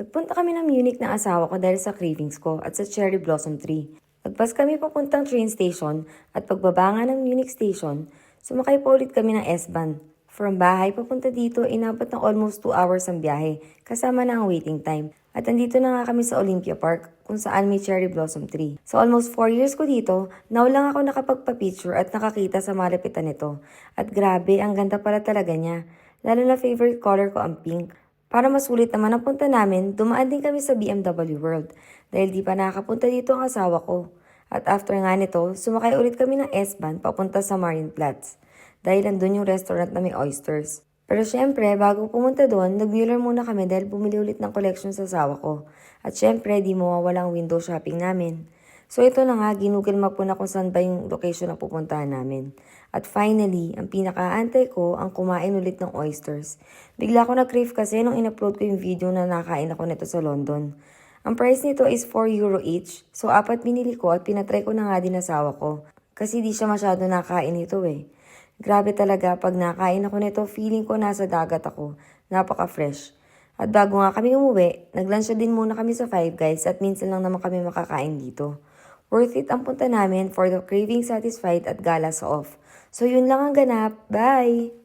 Nagpunta kami ng Munich ng asawa ko dahil sa cravings ko at sa cherry blossom tree. Nagpas kami papuntang train station at pagbaba nga ng Munich station, sumakay pa ulit kami ng S-Bahn. From bahay papunta dito, inabot ng almost 2 hours ang biyahe, kasama na ang waiting time. At andito na nga kami sa Olympia Park, kung saan may cherry blossom tree. So almost 4 years ko dito, now lang ako nakapagpa-picture at nakakita sa malapitan nito. At grabe, ang ganda pala talaga niya. Lalo na favorite color ko ang pink. Para masulit naman ang punta namin, dumaan din kami sa BMW World dahil di pa nakakapunta dito ang asawa ko. At after nga nito, sumakay ulit kami ng S-Bahn papunta sa Marienplatz dahil nandun yung restaurant na may oysters. Pero syempre, bago pumunta doon, nag-Mueller muna kami dahil bumili ulit ng collection sa asawa ko. At syempre, di mawawala ang window shopping namin. So ito na nga, ginugol map ko na kung saan ba yung location na pupuntahan namin. At finally, ang pinakaantay ko, ang kumain ulit ng oysters. Bigla ko na-crave kasi nung in-upload ko yung video na nakain ako nito sa London. Ang price nito is 4 euro each, so 4 binili ko at pinatry ko na nga din asawa ko. Kasi di siya masyado nakain nito eh. Grabe talaga, pag nakain ako nito, feeling ko nasa dagat ako. Napaka-fresh. At bago nga kami umuwi, nag-lunch din muna kami sa Five Guys at minsan lang naman kami makakain dito. Worth it ang punta namin for the craving satisfied at gala sa off. So yun lang ang ganap. Bye!